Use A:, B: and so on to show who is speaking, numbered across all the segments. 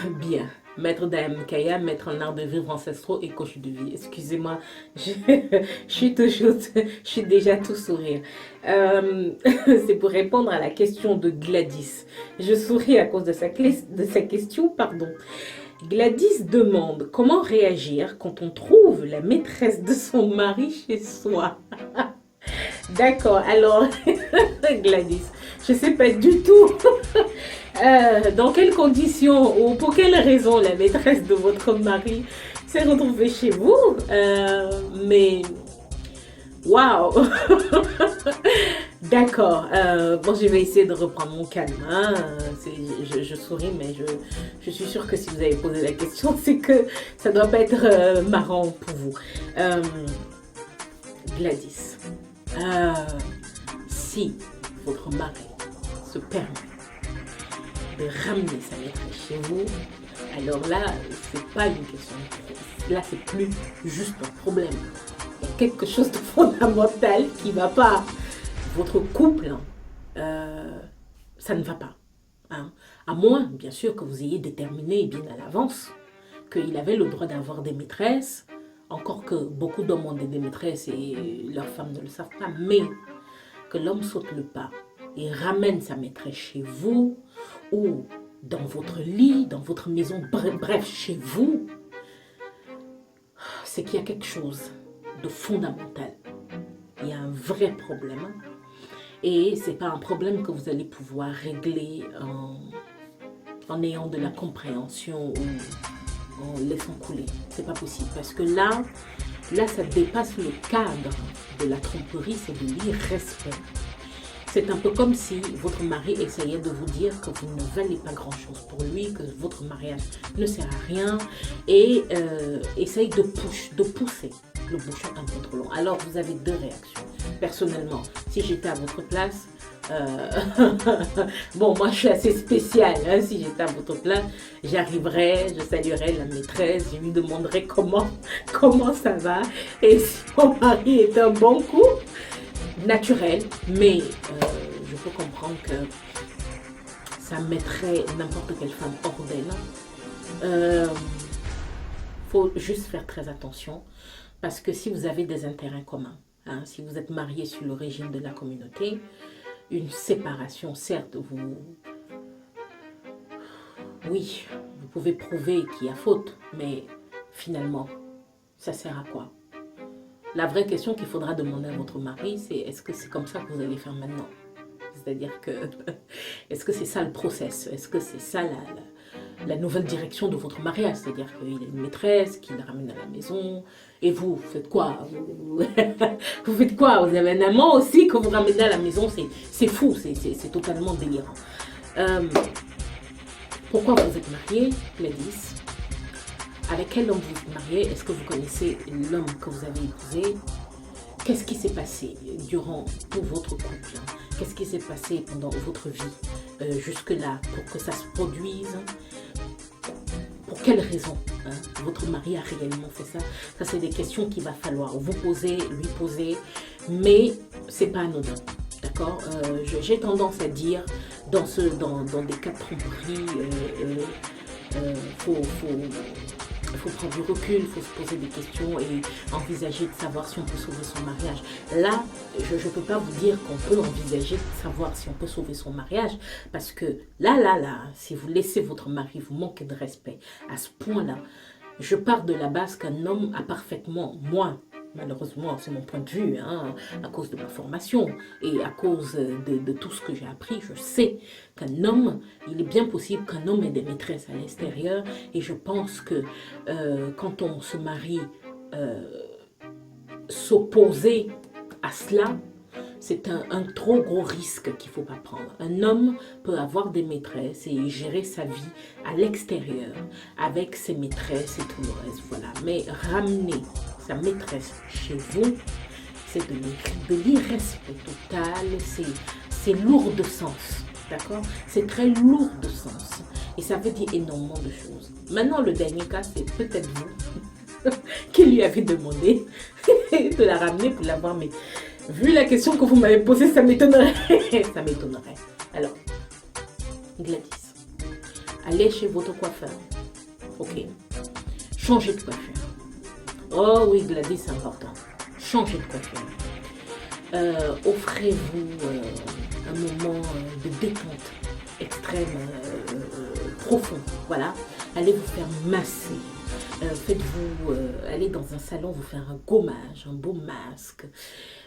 A: Bien. Maître d'Am Kaya, maître en art de vivre ancestraux et coach de vie. Excusez-moi, je, je suis déjà tout sourire. Euh, c'est pour répondre à la question de Gladys. Je souris à cause de sa question, pardon. Gladys demande comment réagir quand on trouve la maîtresse de son mari chez soi. D'accord, alors Gladys, je sais pas du tout dans quelles conditions ou pour quelles raisons la maîtresse de votre mari s'est retrouvée chez vous, mais waouh. D'accord, bon je vais essayer de reprendre mon calme, hein. Je souris mais je suis sûre que si vous avez posé la question c'est que ça doit pas être marrant pour vous. Euh, Gladys, euh, si votre mari se permet de ramener sa maîtresse chez vous, alors là, c'est pas une question de problème. Là, c'est plus juste un problème. Il y a quelque chose de fondamental qui va pas. Votre couple, ça ne va pas. Hein. À moins, bien sûr, que vous ayez déterminé bien à l'avance qu'il avait le droit d'avoir des maîtresses, encore que beaucoup d'hommes ont des maîtresses et leurs femmes ne le savent pas, mais que l'homme saute le pas et ramène sa maîtresse chez vous ou dans votre lit, dans votre maison, bref, chez vous, c'est qu'il y a quelque chose de fondamental. Il y a un vrai problème et c'est pas un problème que vous allez pouvoir régler en ayant de la compréhension ou en laissant couler. C'est pas possible parce que là, ça dépasse le cadre de la tromperie, c'est de l'irrespect. C'est un peu comme si votre mari essayait de vous dire que vous ne valez pas grand-chose pour lui, que votre mariage ne sert à rien et essaye de pousser le bouchon un peu trop long. Alors vous avez deux réactions. Personnellement, si j'étais à votre place, bon, moi je suis assez spéciale, hein. Si j'étais à votre place, j'arriverais, je saluerais la maîtresse, je lui demanderais comment ça va et si mon mari est un bon coup, naturel, mais je peux comprendre que ça mettrait n'importe quelle femme hors d'elle. Faut juste faire très attention parce que si vous avez des intérêts communs, hein, si vous êtes marié sur le régime de la communauté, une séparation, certes, oui, vous pouvez prouver qu'il y a faute, mais finalement, ça sert à quoi? La vraie question qu'il faudra demander à votre mari, c'est est-ce que c'est comme ça que vous allez faire maintenant? C'est-à-dire que, est-ce que c'est ça le process? Est-ce que c'est ça la nouvelle direction de votre mariage? C'est-à-dire qu'il a une maîtresse, qu'il la ramène à la maison, et vous faites quoi? Vous faites quoi? Vous avez un amant aussi que vous ramenez à la maison? C'est fou, c'est totalement délirant. Pourquoi vous êtes marié, Gladys? Avec quel homme vous êtes marié? Est-ce que vous connaissez l'homme que vous avez épousé? Qu'est-ce qui s'est passé durant tout votre couple? Qu'est-ce qui s'est passé pendant votre vie jusque-là pour que ça se produise? Pour quelle raison votre mari a réellement fait ça? Ça, c'est des questions qu'il va falloir vous poser, lui poser, mais c'est pas anodin. D'accord? J'ai tendance à dire, dans des cas de tromperie, il faut prendre du recul, il faut se poser des questions et envisager de savoir si on peut sauver son mariage. Là, je ne peux pas vous dire qu'on peut envisager de savoir si on peut sauver son mariage parce que là, si vous laissez votre mari vous manquer de respect à ce point-là, je pars de la base qu'un homme a parfaitement, moi, malheureusement, c'est mon point de vue, hein, à cause de ma formation et à cause de tout ce que j'ai appris, je sais qu'un homme, il est bien possible qu'un homme ait des maîtresses à l'extérieur et je pense que quand on se marie, s'opposer à cela, c'est un trop gros risque qu'il ne faut pas prendre. Un homme peut avoir des maîtresses et gérer sa vie à l'extérieur avec ses maîtresses et tout le reste, voilà. Mais ramener sa maîtresse chez vous, c'est de l'irrespect total, c'est lourd de sens, d'accord? C'est très lourd de sens et ça veut dire énormément de choses. Maintenant, le dernier cas, c'est peut-être vous qui lui avez demandé de la ramener pour l'avoir, mais vu la question que vous m'avez posée, ça m'étonnerait. Ça m'étonnerait. Alors, Gladys, Allez chez votre coiffeur. Ok. Changez de coiffure. Oh oui, Gladys, c'est important. Changez de coiffure. Offrez-vous un moment de détente extrême, profond. Voilà. Allez vous faire masser. Faites-vous aller dans un salon, vous faire un gommage, un beau masque.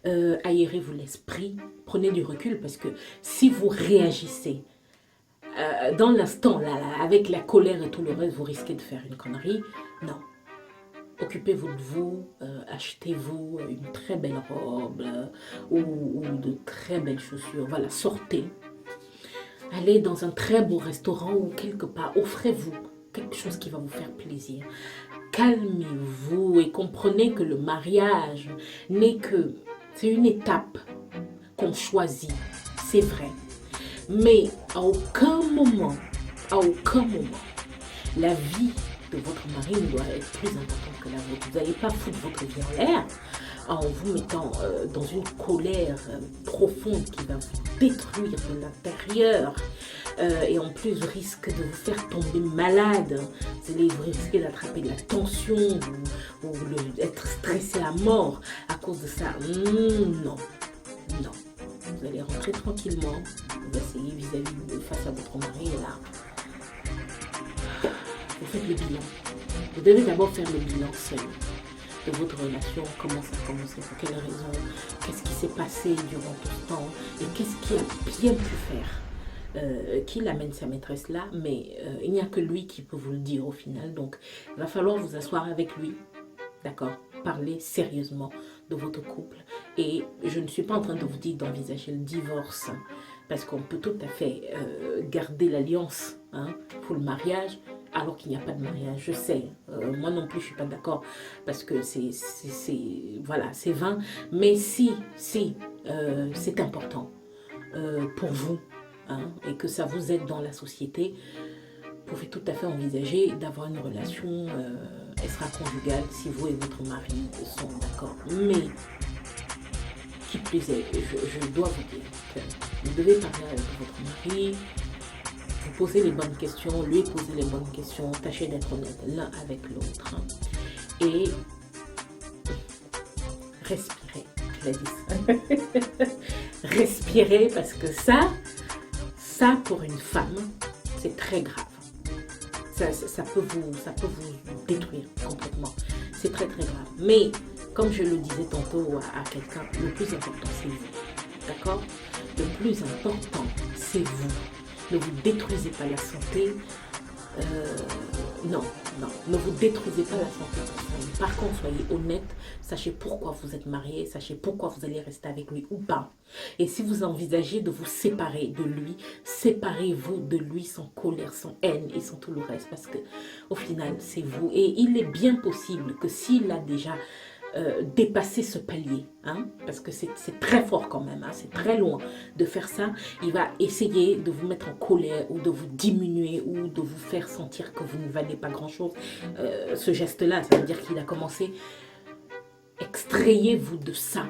A: Aérez-vous l'esprit. Prenez du recul parce que si vous réagissez dans l'instant, là, avec la colère et tout le reste, vous risquez de faire une connerie. Non. Occupez-vous de vous, achetez-vous une très belle robe ou de très belles chaussures. Voilà, sortez. Allez dans un très beau restaurant ou quelque part. Offrez-vous quelque chose qui va vous faire plaisir. Calmez-vous et comprenez que le mariage n'est que... C'est une étape qu'on choisit, c'est vrai. Mais à aucun moment, la vie de votre mari ne doit être plus importante que la vôtre. Vous n'allez pas foutre votre vie en l'air en vous mettant dans une colère profonde qui va vous détruire de l'intérieur. Et en plus, vous risquez de vous faire tomber malade. Vous risquez d'attraper de la tension ou d'être stressé à mort à cause de ça. Non, non. Vous allez rentrer tranquillement. Vous asseyez face à votre mari et là, vous faites le bilan. Vous devez d'abord faire le bilan seul de votre relation, comment ça a commencé, pour quelles raisons, qu'est-ce qui s'est passé durant tout ce temps et qu'est-ce qu'il a bien pu faire. Qu'il amène sa maîtresse là, mais il n'y a que lui qui peut vous le dire au final. Donc, il va falloir vous asseoir avec lui, d'accord? Parler sérieusement de votre couple. Et je ne suis pas en train de vous dire d'envisager le divorce, parce qu'on peut tout à fait garder l'alliance pour le mariage, alors qu'il n'y a pas de mariage. Je sais, moi non plus je ne suis pas d'accord, parce que c'est vain. Mais si c'est important pour vous, et que ça vous aide dans la société, vous pouvez tout à fait envisager d'avoir une relation extra-conjugale si vous et votre mari sont d'accord. Mais, qui plus est, je dois vous dire que vous devez parler avec votre mari, vous posez les bonnes questions, lui poser les bonnes questions, tâchez d'être honnête l'un avec l'autre. Et respirez, Gladys. Respirez parce que ça pour une femme, c'est très grave. Ça peut vous détruire complètement. C'est très très grave. Mais comme je le disais tantôt à quelqu'un, le plus important c'est vous. D'accord? Le plus important c'est vous. Ne vous détruisez pas la santé. Non, ne vous détruisez pas la santé pour ça. Par contre, soyez honnête, sachez pourquoi vous êtes marié, sachez pourquoi vous allez rester avec lui ou pas. Et si vous envisagez de vous séparer de lui, séparez-vous de lui sans colère, sans haine et sans tout le reste. Parce que au final, c'est vous. Et il est bien possible que s'il a déjà dépasser ce palier, parce que c'est très fort quand même, c'est très loin de faire ça, il va essayer de vous mettre en colère ou de vous diminuer ou de vous faire sentir que vous ne valez pas grand chose. Ce geste-là, ça veut dire qu'il a commencé. Extrayez-vous de ça.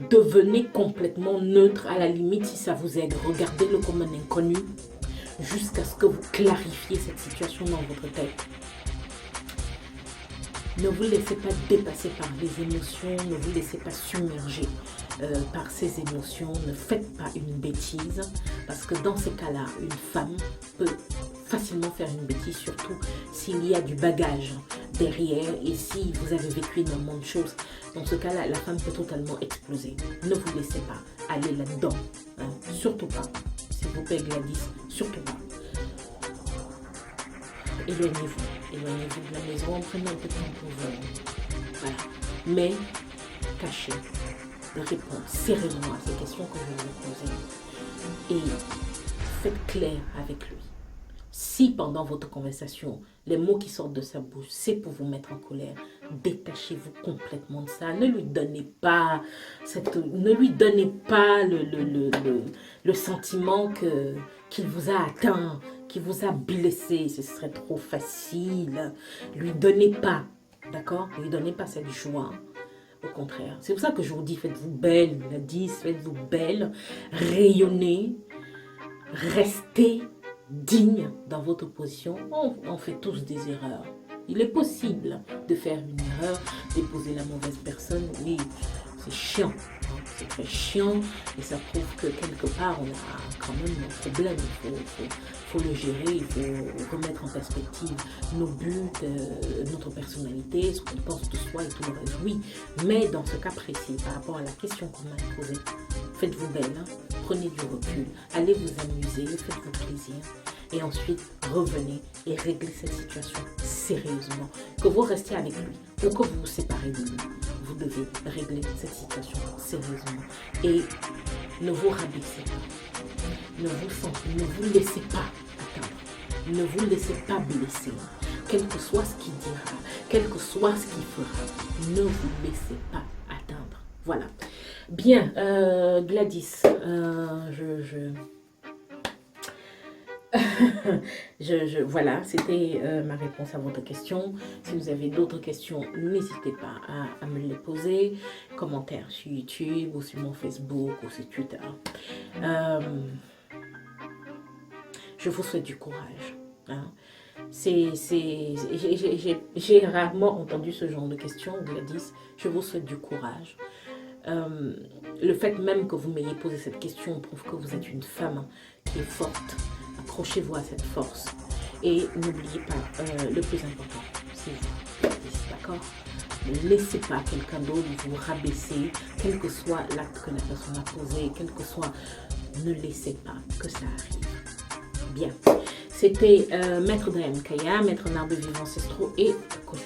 A: Devenez complètement neutre, à la limite si ça vous aide. Regardez-le comme un inconnu jusqu'à ce que vous clarifiez cette situation dans votre tête. Ne vous laissez pas dépasser par les émotions, ne vous laissez pas submerger par ces émotions. Ne faites pas une bêtise, parce que dans ces cas-là, une femme peut facilement faire une bêtise, surtout s'il y a du bagage derrière et si vous avez vécu énormément de choses. Dans ce cas-là, la femme peut totalement exploser. Ne vous laissez pas aller là-dedans, surtout pas. S'il vous plaît, Gladys, surtout pas. Éloignez-vous de la maison, prenez un peu de temps pour vous. Voilà. Mais cachez, répondez sérieusement à ces questions que je vais vous poser. Et faites clair avec lui. Si pendant votre conversation, les mots qui sortent de sa bouche, c'est pour vous mettre en colère, détachez-vous complètement de ça. Ne lui donnez pas le sentiment qu'il vous a atteint, qu'il vous a blessé. Ce serait trop facile. Lui donnez pas, d'accord? Lui donnez pas cette joie. Au contraire. C'est pour ça que je vous dis, faites-vous belle, Gladys, faites-vous belle, rayonnez, restez digne dans votre position. On fait tous des erreurs. Il est possible de faire une erreur, d'épouser la mauvaise personne. Oui, c'est chiant. C'est très chiant et ça prouve que quelque part on a quand même un problème. Il faut le gérer, il faut remettre en perspective nos buts, notre personnalité, ce qu'on pense de soi et tout le reste. Oui, mais dans ce cas précis, par rapport à la question qu'on m'a posée, faites-vous belle, hein? Prenez du recul, allez vous amuser, faites-vous plaisir. Et ensuite, revenez et réglez cette situation sérieusement. Que vous restiez avec lui ou que vous vous séparez de lui, vous devez régler cette situation sérieusement. Et ne vous rabaissez pas. Ne vous laissez pas atteindre. Ne vous laissez pas blesser. Quel que soit ce qu'il dira, quel que soit ce qu'il fera, ne vous laissez pas atteindre. Voilà. Bien, Gladys, voilà, c'était ma réponse à votre question. Si vous avez d'autres questions, n'hésitez pas à me les poser. Commentaires sur YouTube ou sur mon Facebook ou sur Twitter. Je vous souhaite du courage. Hein. J'ai rarement entendu ce genre de questions, Gladys. Je vous souhaite du courage. Le fait même que vous m'ayez posé cette question prouve que vous êtes une femme qui est forte. Accrochez-vous à cette force et n'oubliez pas, le plus important, c'est vous. D'accord? Ne laissez pas quelqu'un d'autre vous rabaisser, quel que soit l'acte que la personne a posé, quel que soit, ne laissez pas que ça arrive. Bien. C'était Maître Diane Kaya, Maître en art de vivre ancestraux et coach